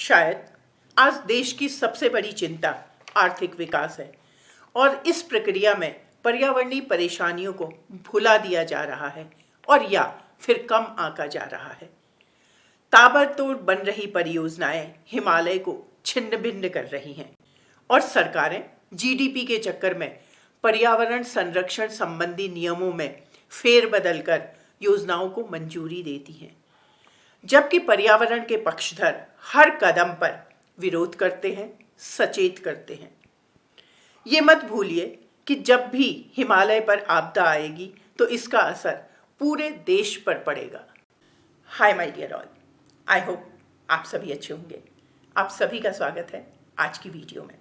शायद आज देश की सबसे बड़ी चिंता आर्थिक विकास है और इस प्रक्रिया में पर्यावरणीय परेशानियों को भुला दिया जा रहा है और या फिर कम आंका जा रहा है। ताबड़तोड़ बन रही परियोजनाएं हिमालय को छिन्न भिन्न कर रही हैं और सरकारें जीडीपी के चक्कर में पर्यावरण संरक्षण संबंधी नियमों में फेरबदल कर योजनाओं को मंजूरी देती हैं, जबकि पर्यावरण के पक्षधर हर कदम पर विरोध करते हैं, सचेत करते हैं। ये मत भूलिए कि जब भी हिमालय पर आपदा आएगी तो इसका असर पूरे देश पर पड़ेगा। Hi my dear all, I hope आप सभी अच्छे होंगे। आप सभी का स्वागत है आज की वीडियो में।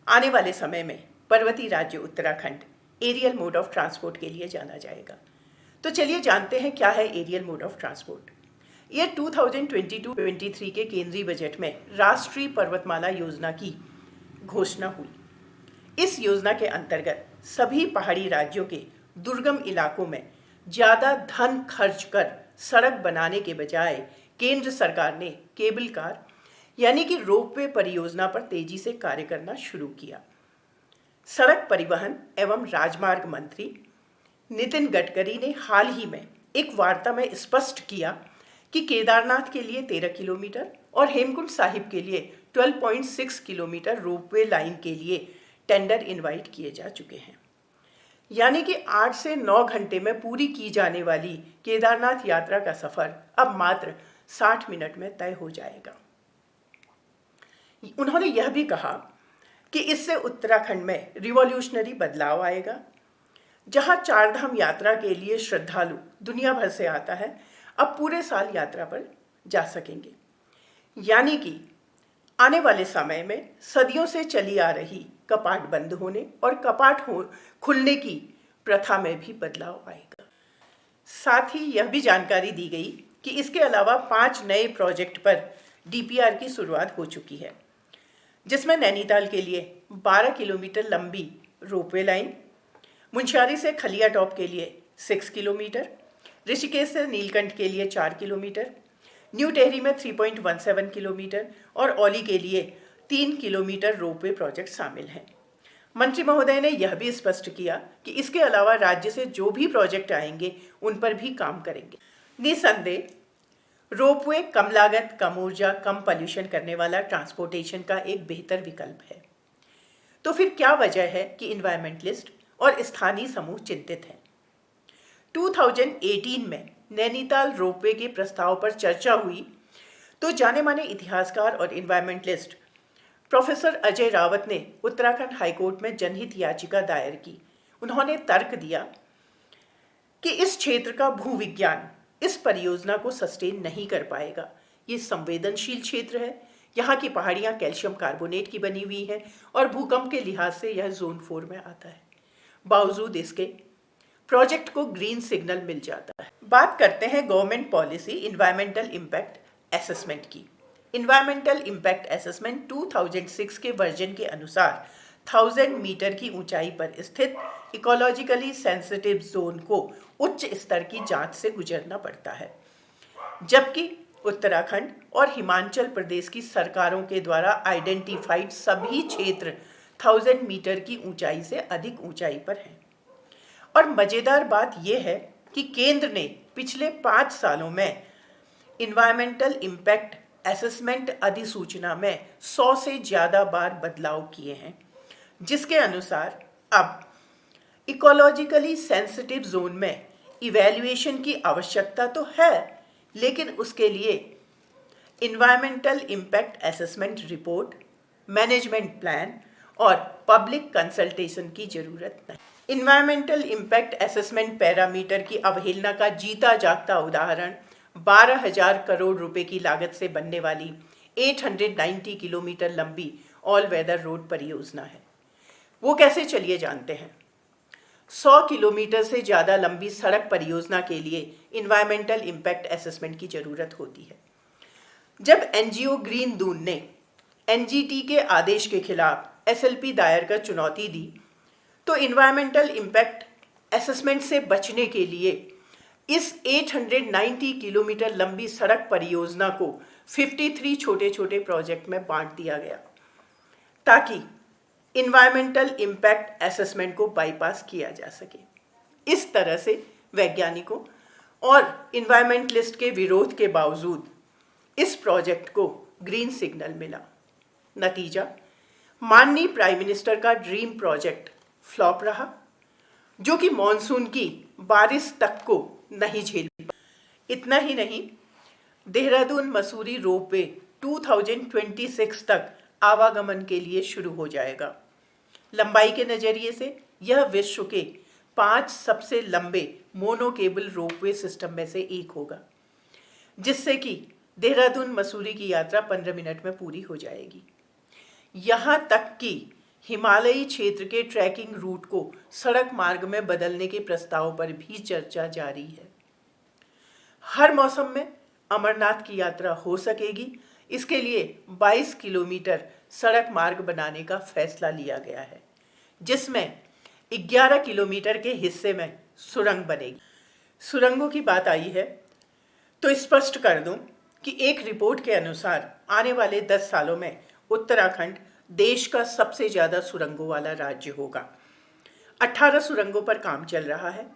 आने वाले समय में पर्वतीय राज्य Uttarakhand aerial mode of transport के लिए जाना जाएगा। तो चलिए जानते हैं क्या है एरियल मोड ऑफ ट्रांसपोर्ट। ये 2022-23 के केंद्रीय बजट में राष्ट्रीय पर्वतमाला योजना की घोषणा हुई। इस योजना के अंतर्गत सभी पहाड़ी राज्यों के दुर्गम इलाकों में ज़्यादा धन खर्च कर सड़क बनाने के बजाय केंद्र सरकार ने केबल कार यानी कि रोपवे परियोजना पर तेजी से कार्य करना शुरू किया। सड़क परिवहन एवं राजमार्ग मंत्री नितिन गडकरी ने हाल ही में एक वार्ता में स्पष्ट किया कि केदारनाथ के लिए 13 किलोमीटर और हेमकुंड साहिब के लिए 12.6 किलोमीटर रोपवे लाइन के लिए टेंडर इनवाइट किए जा चुके हैं। यानी कि 8 से 9 घंटे में पूरी की जाने वाली केदारनाथ यात्रा का सफर अब मात्र 60 मिनट में तय हो जाएगा। उन्होंने यह भी कहा कि इससे उत्तराखंड में रिवॉल्यूशनरी बदलाव आएगा। जहां चारधाम यात्रा के लिए श्रद्धालु दुनिया भर से आता है, अब पूरे साल यात्रा पर जा सकेंगे। यानी कि आने वाले समय में सदियों से चली आ रही कपाट बंद होने और खुलने की प्रथा में भी बदलाव आएगा। साथ ही यह भी जानकारी दी गई कि इसके अलावा 5 नए प्रोजेक्ट पर डीपीआर की शुरुआत हो चुकी है, जिसमें नैनीताल के लिए 12 किलोमीटर लंबी रोपवे लाइन, मुंशियारी से खलिया टॉप के लिए 6 किलोमीटर, ऋषिकेश से नीलकंठ के लिए 4 किलोमीटर, न्यू टेहरी में 3.17 किलोमीटर और औली के लिए 3 किलोमीटर रोपवे प्रोजेक्ट शामिल हैं। मंत्री महोदय ने यह भी स्पष्ट किया कि इसके अलावा राज्य से जो भी प्रोजेक्ट आएंगे उन पर भी काम करेंगे। निसंदेह रोपवे कम लागत, कम ऊर्जा, कम पॉल्यूशन करने वाला ट्रांसपोर्टेशन का एक बेहतर विकल्प है। तो फिर क्या वजह है कि इन्वायरमेंटलिस्ट और स्थानीय समूह चिंतित हैं? 2018 में नैनीताल रोपवे के प्रस्ताव पर चर्चा हुई तो जाने माने इतिहासकार और इन्वायरमेंटलिस्ट प्रोफेसर अजय रावत ने उत्तराखंड हाईकोर्ट में जनहित याचिका दायर की। उन्होंने तर्क दिया कि इस क्षेत्र का भूविज्ञान इस परियोजना को सस्टेन नहीं कर पाएगा। ये संवेदनशील क्षेत्र है, यहाँ की पहाड़ियाँ कैल्शियम कार्बोनेट की बनी हुई हैं और भूकंप के लिहाज से यह जोन 4 में आता है। बावजूद इसके प्रोजेक्ट को ग्रीन सिग्नल मिल जाता है। बात करते हैं government policy environmental impact assessment की। इन्वायरमेंटल इम्पैक्ट असेसमेंट 2006 के वर्जन के अनुसार 1000 मीटर की ऊंचाई पर स्थित इकोलॉजिकली सेंसिटिव जोन को उच्च स्तर की जांच से गुजरना पड़ता है, जबकि उत्तराखंड और हिमाचल प्रदेश की सरकारों के द्वारा आइडेंटिफाइड सभी क्षेत्र 1000 मीटर की ऊंचाई से अधिक ऊंचाई पर हैं। और मज़ेदार बात यह है कि केंद्र ने पिछले 5 सालों में इन्वायरमेंटल इम्पैक्ट असेसमेंट अधिसूचना में 100 से ज़्यादा बार बदलाव किए हैं, जिसके अनुसार अब इकोलॉजिकली सेंसिटिव जोन में इवैल्यूएशन की आवश्यकता तो है, लेकिन उसके लिए environmental impact assessment report, management plan और पब्लिक कंसल्टेशन की जरूरत नहीं। इन्वायरमेंटल इम्पैक्ट असेसमेंट पैरामीटर की अवहेलना का जीता जागता उदाहरण 12,000 करोड़ रुपए की लागत से बनने वाली 890 किलोमीटर लंबी ऑल वेदर रोड परियोजना है। वो कैसे, चलिए जानते हैं। 100 किलोमीटर से ज़्यादा लंबी सड़क परियोजना के लिए इन्वायरमेंटल इम्पैक्ट असेसमेंट की ज़रूरत होती है। जब एनजीओ ग्रीन दून ने एनजीटी के आदेश के खिलाफ एसएलपी दायर कर चुनौती दी तो इन्वायरमेंटल इम्पैक्ट असेसमेंट से बचने के लिए इस 890 किलोमीटर लंबी सड़क परियोजना को 53 छोटे छोटे प्रोजेक्ट में बांट दिया गया ताकि इन्वायरमेंटल इम्पैक्ट असेसमेंट को बाईपास किया जा सके। इस तरह से वैज्ञानिकों और इन्वायरमेंटलिस्ट के विरोध के बावजूद इस प्रोजेक्ट को ग्रीन सिग्नल मिला। नतीजा, माननीय प्राइम मिनिस्टर का ड्रीम प्रोजेक्ट फ्लॉप रहा, जो कि मॉनसून की बारिश तक को नहीं झेल पाया। इतना ही नहीं, देहरादून मसूरी रोपवे 2026 तक आवागमन के लिए शुरू हो जाएगा। लंबाई के नज़रिए से यह विश्व के 5 सबसे लंबे मोनो केबल रोपवे सिस्टम में से एक होगा, जिससे कि देहरादून मसूरी की यात्रा 15 मिनट में पूरी हो जाएगी। यहाँ तक कि हिमालयी क्षेत्र के ट्रैकिंग रूट को सड़क मार्ग में बदलने के प्रस्ताव पर भी चर्चा जारी है। हर मौसम में अमरनाथ की यात्रा हो सकेगी, इसके लिए 22 किलोमीटर सड़क मार्ग बनाने का फैसला लिया गया है, जिसमें 11 किलोमीटर के हिस्से में सुरंग बनेगी। सुरंगों की बात आई है तो स्पष्ट कर दूं कि एक रिपोर्ट के अनुसार आने वाले 10 सालों में उत्तराखंड देश का सबसे ज़्यादा सुरंगों वाला राज्य होगा। 18 सुरंगों पर काम चल रहा है।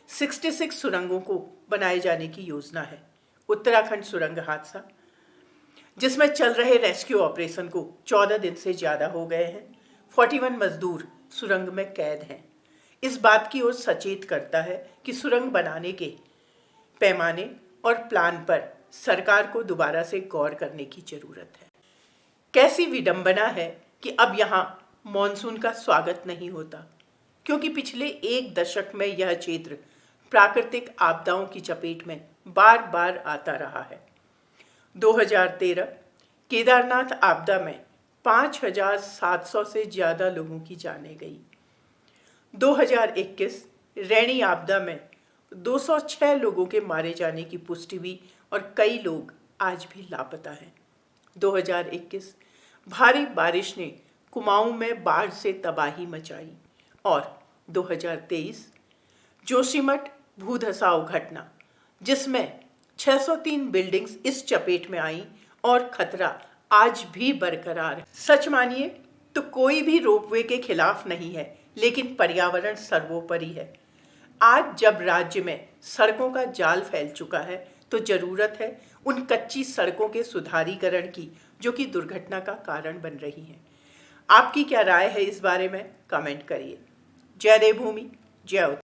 66 सुरंगों को बनाए जाने की योजना है। उत्तराखंड सुरंग हादसा, जिसमें चल रहे रेस्क्यू ऑपरेशन को 14 दिन से ज़्यादा हो गए हैं। 41 मजदूर सुरंग में कैद हैं। इस बात की ओर सचेत करता है कि सुरंग बनाने के पैमाने और प्लान पर सरकार को दोबारा से गौर करने की जरूरत है। कैसी विडंबना है कि अब यहाँ मॉनसून का स्वागत नहीं होता, क्योंकि पिछले एक दशक में यह क्षेत्र प्राकृतिक आपदाओं की चपेट में बार बार आता रहा है। 2013 केदारनाथ आपदा में 5,700 से ज़्यादा लोगों की जानें गई। 2021 रैनी आपदा में 206 लोगों के मारे जाने की पुष्टि हुई और कई लोग आज भी लापता हैं। 2021 भारी बारिश ने कुमाऊं में बाढ़ से तबाही मचाई और 2023 जोशीमठ भूधसाव घटना, जिसमें 603 बिल्डिंग्स इस चपेट में आई और खतरा आज भी बरकरार है। सच मानिए तो कोई भी रोपवे के खिलाफ नहीं है, लेकिन पर्यावरण सर्वोपरि है। आज जब राज्य में सड़कों का जाल फैल चुका है तो जरूरत है उन कच्ची सड़कों के सुधारीकरण की, जो कि दुर्घटना का कारण बन रही हैं। आपकी क्या राय है इस बारे में? कमेंट करिए। जय देवभूमि, जय उत्तराखंड।